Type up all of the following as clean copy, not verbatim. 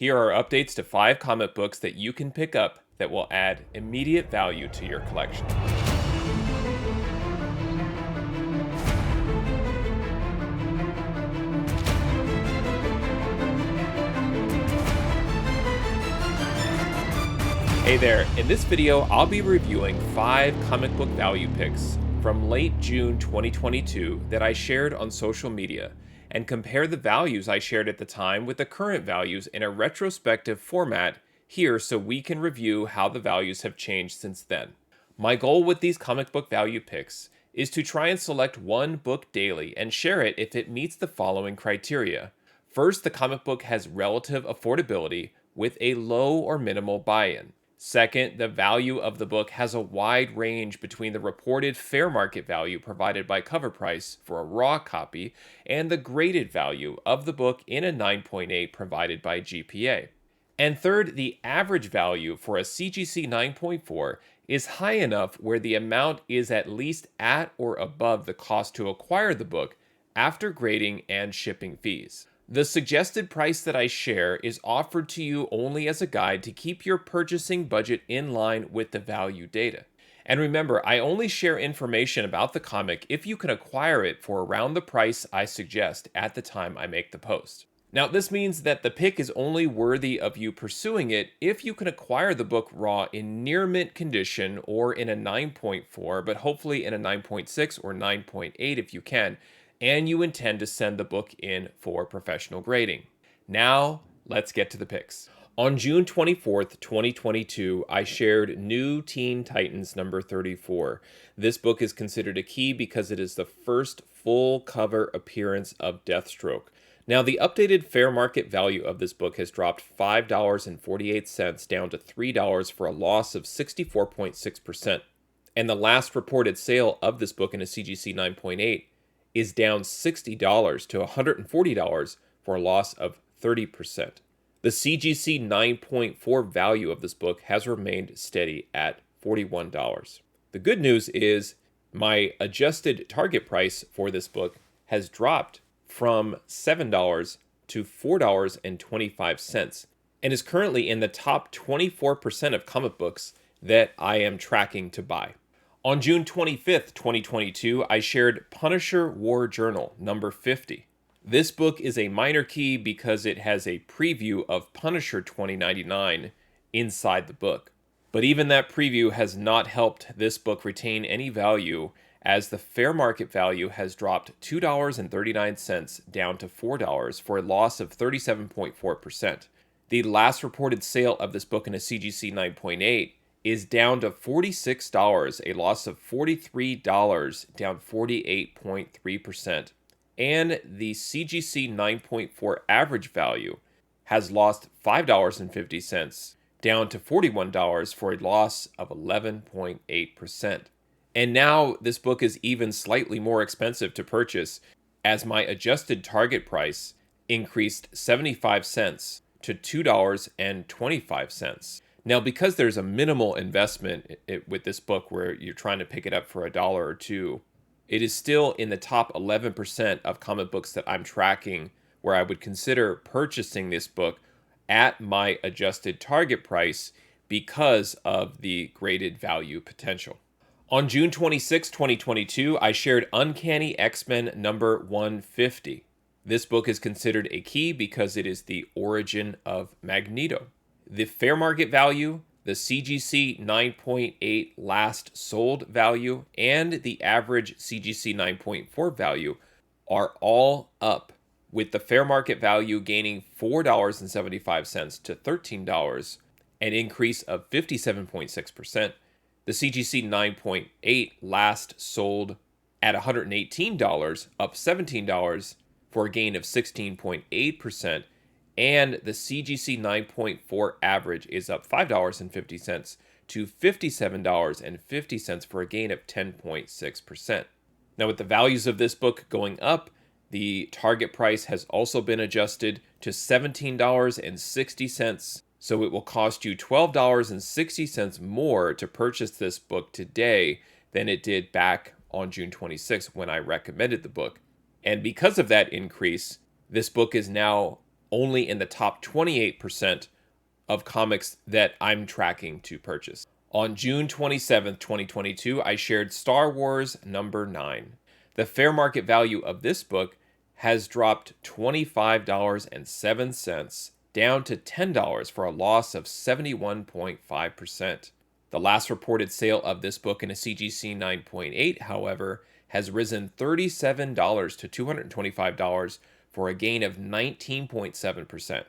Here are updates to 5 comic books that you can pick up that will add immediate value to your collection. Hey there, in this video I'll be reviewing 5 comic book value picks from late June 2022 that I shared on social media and compare the values I shared at the time with the current values in a retrospective format here so we can review how the values have changed since then. My goal with these comic book value picks is to try and select one book daily and share it if it meets the following criteria. First, the comic book has relative affordability with a low or minimal buy-in. Second, the value of the book has a wide range between the reported fair market value provided by cover price for a raw copy and the graded value of the book in a 9.8 provided by GPA. And third, the average value for a CGC 9.4 is high enough where the amount is at least at or above the cost to acquire the book after grading and shipping fees. The suggested price that I share is offered to you only as a guide to keep your purchasing budget in line with the value data. And remember, I only share information about the comic if you can acquire it for around the price I suggest at the time I make the post. Now, this means that the pick is only worthy of you pursuing it if you can acquire the book raw in near mint condition or in a 9.4, but hopefully in a 9.6 or 9.8 if you can, and you intend to send the book in for professional grading. Now, let's get to the picks. On June 24th, 2022, I shared New Teen Titans number 34. This book is considered a key because it is the first full cover appearance of Deathstroke. Now, the updated fair market value of this book has dropped $5.48 down to $3 for a loss of 64.6%. And the last reported sale of this book in a CGC 9.8 is down $60 to $140 for a loss of 30%. The CGC 9.4 value of this book has remained steady at $41. The good news is my adjusted target price for this book has dropped from $7 to $4.25 and is currently in the top 24% of comic books that I am tracking to buy. On June 25th, 2022, I shared Punisher War Journal number 50. This book is a minor key because it has a preview of Punisher 2099 inside the book. But even that preview has not helped this book retain any value, as the fair market value has dropped $2.39 down to $4 for a loss of 37.4%. The last reported sale of this book in a CGC 9.8 is down to $46, a loss of $43, down 48.3%. And the CGC 9.4 average value has lost $5.50, down to $41 for a loss of 11.8%. And now this book is even slightly more expensive to purchase, as my adjusted target price increased 75 cents to $2.25. Now, because there's a minimal investment with this book where you're trying to pick it up for $1 or $2, it is still in the top 11% of comic books that I'm tracking where I would consider purchasing this book at my adjusted target price because of the graded value potential. On June 26, 2022, I shared Uncanny X-Men number 150. This book is considered a key because it is the origin of Magneto. The fair market value, the CGC 9.8 last sold value, and the average CGC 9.4 value are all up, with the fair market value gaining $4.75 to $13, an increase of 57.6%. The CGC 9.8 last sold at $118, up $17 for a gain of 16.8%. And the CGC 9.4 average is up $5.50 to $57.50 for a gain of 10.6%. Now, with the values of this book going up, the target price has also been adjusted to $17.60, so it will cost you $12.60 more to purchase this book today than it did back on June 26 when I recommended the book. And because of that increase, this book is now only in the top 28% of comics that I'm tracking to purchase. On June 27th, 2022, I shared Star Wars number 9. The fair market value of this book has dropped $25.07 down to $10 for a loss of 71.5%. The last reported sale of this book in a CGC 9.8, however, has risen $37 to $225 for a gain of 19.7%.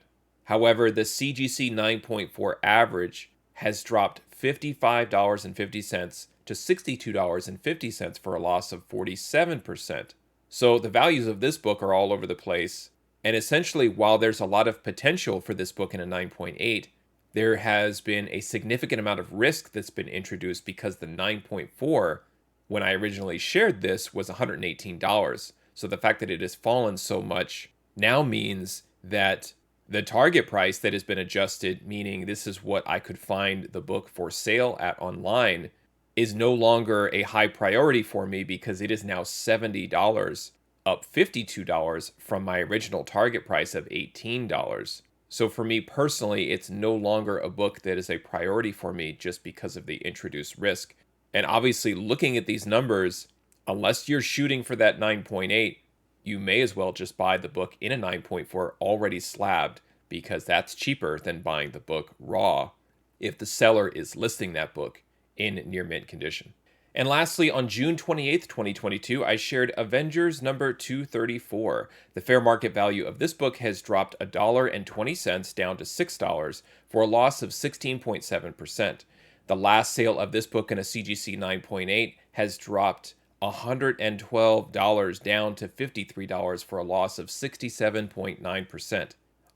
However, the CGC 9.4 average has dropped $55.50 to $62.50 for a loss of 47%. So the values of this book are all over the place. And essentially, while there's a lot of potential for this book in a 9.8, there has been a significant amount of risk that's been introduced because the 9.4, when I originally shared this, was $118. So the fact that it has fallen so much now means that the target price that has been adjusted, meaning this is what I could find the book for sale at online, is no longer a high priority for me because it is now $70, up $52 from my original target price of $18. So for me personally, it's no longer a book that is a priority for me just because of the introduced risk. And obviously, looking at these numbers, unless you're shooting for that 9.8, you may as well just buy the book in a 9.4 already slabbed, because that's cheaper than buying the book raw if the seller is listing that book in near mint condition. And lastly, on June 28th, 2022, I shared Avengers number 234. The fair market value of this book has dropped $1.20 down to $6 for a loss of 16.7%. The last sale of this book in a CGC 9.8 has dropped $112 down to $53 for a loss of 67.9%.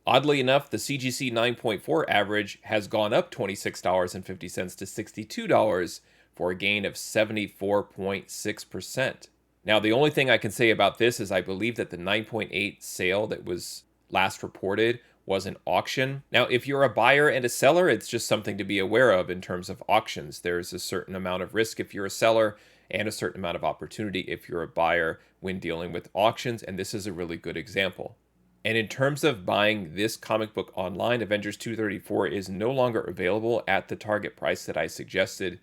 Oddly enough, the CGC 9.4 average has gone up $26.50 to $62 for a gain of 74.6%. Now, the only thing I can say about this is I believe that the 9.8 sale that was last reported was an auction. Now, if you're a buyer and a seller, it's just something to be aware of in terms of auctions. There's a certain amount of risk if you're a seller and a certain amount of opportunity if you're a buyer when dealing with auctions, and this is a really good example. And in terms of buying this comic book online, Avengers 234 is no longer available at the target price that I suggested,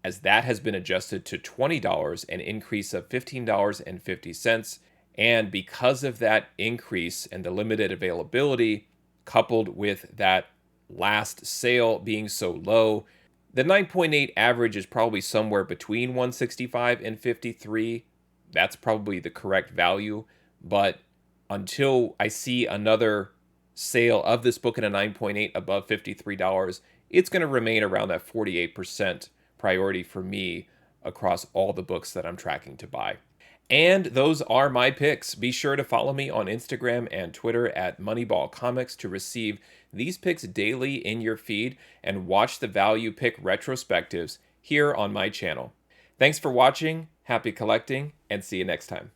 as that has been adjusted to $20, an increase of $15.50. And because of that increase and the limited availability, coupled with that last sale being so low, the 9.8 average is probably somewhere between 165 and 53. That's probably the correct value. But until I see another sale of this book in a 9.8 above $53, it's going to remain around that 48% priority for me across all the books that I'm tracking to buy. And those are my picks. Be sure to follow me on Instagram and Twitter at Moneyball Comics to receive these picks daily in your feed and watch the value pick retrospectives here on my channel. Thanks for watching, happy collecting, and see you next time.